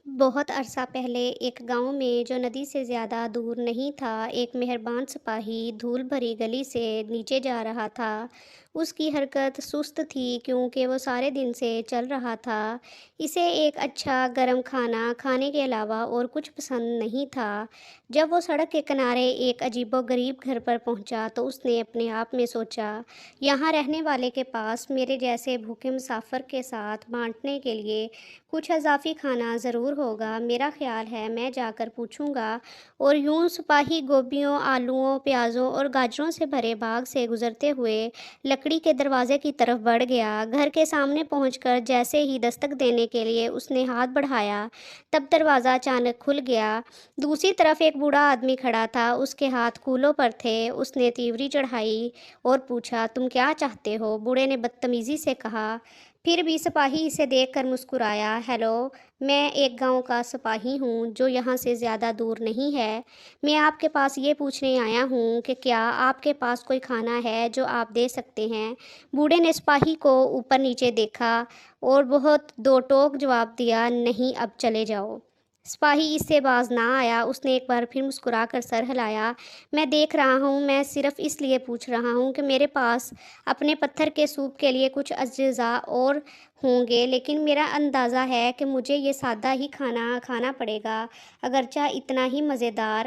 بہت عرصہ پہلے ایک گاؤں میں جو ندی سے زیادہ دور نہیں تھا، ایک مہربان سپاہی دھول بھری گلی سے نیچے جا رہا تھا۔ اس کی حرکت سست تھی کیونکہ وہ سارے دن سے چل رہا تھا۔ اسے ایک اچھا گرم کھانا کھانے کے علاوہ اور کچھ پسند نہیں تھا۔ جب وہ سڑک کے کنارے ایک عجیب و غریب گھر پر پہنچا تو اس نے اپنے آپ میں سوچا، یہاں رہنے والے کے پاس میرے جیسے بھوکے مسافر کے ساتھ بانٹنے کے لیے کچھ اضافی کھانا ضرور ہوگا۔ میرا خیال ہے میں جا کر پوچھوں گا۔ اور یوں سپاہی گوبھیوں، آلوؤں، پیازوں اور گاجروں سے بھرے باغ سے گزرتے ہوئے لکڑی کے دروازے کی طرف بڑھ گیا۔ گھر کے سامنے پہنچ کر جیسے ہی دستک دینے کے لیے اس نے ہاتھ بڑھایا، تب دروازہ اچانک کھل گیا۔ دوسری طرف ایک بوڑھا آدمی کھڑا تھا، اس کے ہاتھ کولوں پر تھے۔ اس نے تیوری چڑھائی اور پوچھا، تم کیا چاہتے ہو؟ بوڑھے نے بدتمیزی سے کہا۔ پھر بھی سپاہی اسے دیکھ کر مسکرایا۔ ہیلو، میں ایک گاؤں کا سپاہی ہوں جو یہاں سے زیادہ دور نہیں ہے۔ میں آپ کے پاس یہ پوچھنے آیا ہوں کہ کیا آپ کے پاس کوئی کھانا ہے جو آپ دے سکتے ہیں؟ بوڑھے نے سپاہی کو اوپر نیچے دیکھا اور بہت دو ٹوک جواب دیا، نہیں، اب چلے جاؤ۔ سپاہی اس سے باز نہ آیا۔ اس نے ایک بار پھر مسکرا کر سر ہلایا۔ میں دیکھ رہا ہوں، میں صرف اس لیے پوچھ رہا ہوں کہ میرے پاس اپنے پتھر کے سوپ کے لیے کچھ اجزاء اور ہوں گے، لیکن میرا اندازہ ہے کہ مجھے یہ سادہ ہی کھانا کھانا پڑے گا، اگرچہ اتنا ہی مزیدار۔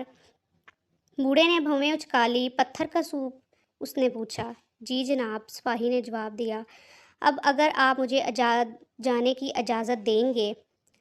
بوڑھے نے بھویں اچکالی۔ پتھر کا سوپ؟ اس نے پوچھا۔ جی جناب، سپاہی نے جواب دیا۔ اب اگر آپ مجھے جانے کی اجازت دیں گے۔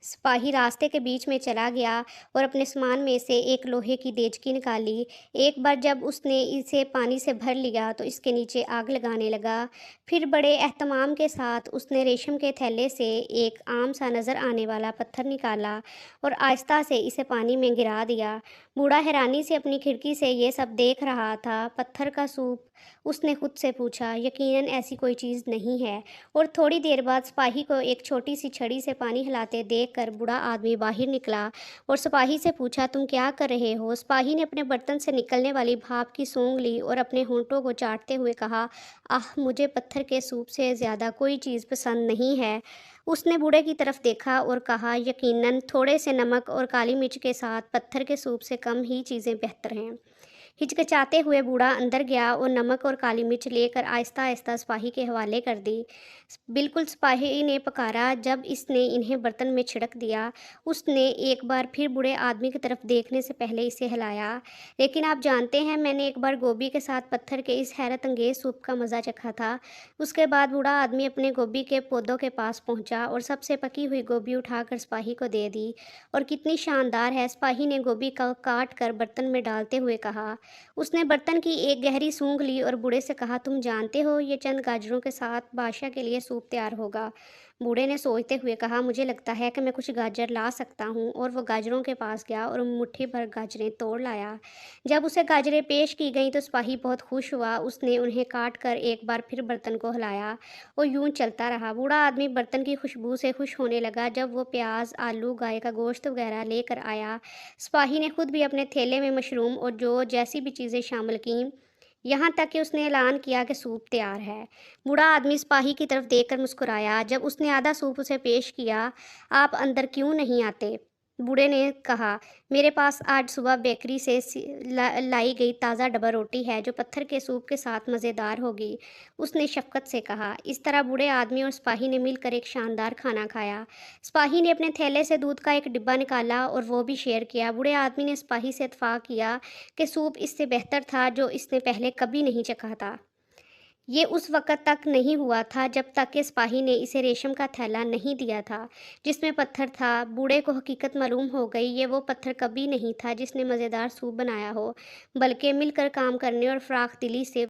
سپاہی راستے کے بیچ میں چلا گیا اور اپنے سامان میں سے ایک لوہے کی دیچکی نکالی۔ ایک بار جب اس نے اسے پانی سے بھر لیا تو اس کے نیچے آگ لگانے لگا۔ پھر بڑے اہتمام کے ساتھ اس نے ریشم کے تھیلے سے ایک عام سا نظر آنے والا پتھر نکالا اور آہستہ سے اسے پانی میں گرا دیا۔ بوڑھا حیرانی سے اپنی کھڑکی سے یہ سب دیکھ رہا تھا۔ پتھر کا سوپ؟ اس نے خود سے پوچھا۔ یقیناً ایسی کوئی چیز نہیں ہے۔ اور تھوڑی دیر بعد سپاہی کو ایک چھوٹی سی چھڑی سے پانی ہلاتے دیکھ کر بوڑھا آدمی باہر نکلا اور سپاہی سے پوچھا، تم کیا کر رہے ہو؟ سپاہی نے اپنے برتن سے نکلنے والی بھاپ کی سونگھ لی اور اپنے ہونٹوں کو چاٹتے ہوئے کہا، مجھے پتھر کے سوپ سے زیادہ کوئی چیز پسند نہیں ہے۔ اس نے بوڑھے کی طرف دیکھا اور کہا، یقیناً تھوڑے سے نمک اور کالی مرچ کے ساتھ پتھر کے سوپ سے کم ہی چیزیں بہتر ہیں۔ ہچکچاتے ہوئے بوڑھا اندر گیا اور نمک اور کالی مرچ لے کر آہستہ آہستہ سپاہی کے حوالے کر دی۔ بالکل، سپاہی نے پکارا۔ جب اس نے انہیں برتن میں چھڑک دیا، اس نے ایک بار پھر بوڑھے آدمی کی طرف دیکھنے سے پہلے اسے ہلایا، لیکن آپ جانتے ہیں، میں نے ایک بار گوبھی کے ساتھ پتھر کے اس حیرت انگیز سوپ کا مزہ چکھا تھا۔ اس کے بعد بوڑھا آدمی اپنے گوبھی کے پودوں کے پاس پہنچا اور سب سے پکی ہوئی گوبھی اٹھا کر سپاہی کو دے دی۔ اور کتنی شاندار ہے! سپاہی نے گوبھی کا کاٹ کر برتن میں ڈالتے ہوئے کہا۔ اس نے برتن کی ایک گہری سونگھ لی اور بوڑھے سے کہا، تم جانتے ہو، یہ چند گاجروں کے ساتھ بادشاہ کے لیے سوپ تیار ہوگا۔ بوڑھے نے سوچتے ہوئے کہا، مجھے لگتا ہے کہ میں کچھ گاجر لا سکتا ہوں۔ اور وہ گاجروں کے پاس گیا اور مٹھی بھر گاجریں توڑ لایا۔ جب اسے گاجریں پیش کی گئیں تو سپاہی بہت خوش ہوا۔ اس نے انہیں کاٹ کر ایک بار پھر برتن کو ہلایا اور یوں چلتا رہا۔ بوڑھا آدمی برتن کی خوشبو سے خوش ہونے لگا۔ جب وہ پیاز، آلو، گائے کا گوشت وغیرہ لے کر آیا، سپاہی نے خود بھی اپنے تھیلے میں مشروم اور جو جیسی بھی چیزیں شامل کیں، یہاں تک کہ اس نے اعلان کیا کہ سوپ تیار ہے۔ بوڑھا آدمی سپاہی کی طرف دیکھ کر مسکرایا۔ جب اس نے آدھا سوپ اسے پیش کیا، آپ اندر کیوں نہیں آتے؟ بوڑھے نے کہا، میرے پاس آج صبح بیکری سے لائی گئی تازہ ڈبہ روٹی ہے جو پتھر کے سوپ کے ساتھ مزیدار ہوگی۔ اس نے شفقت سے کہا۔ اس طرح بوڑھے آدمی اور سپاہی نے مل کر ایک شاندار کھانا کھایا۔ سپاہی نے اپنے تھیلے سے دودھ کا ایک ڈبہ نکالا اور وہ بھی شیئر کیا۔ بوڑھے آدمی نے سپاہی سے اتفاق کیا کہ سوپ اس سے بہتر تھا جو اس نے پہلے کبھی نہیں چکھا تھا۔ یہ اس وقت تک نہیں ہوا تھا جب تک کہ سپاہی نے اسے ریشم کا تھیلا نہیں دیا تھا جس میں پتھر تھا۔ بوڑھے کو حقیقت معلوم ہو گئی، یہ وہ پتھر کبھی نہیں تھا جس نے مزیدار سوپ بنایا ہو، بلکہ مل کر کام کرنے اور فراخ دلی سے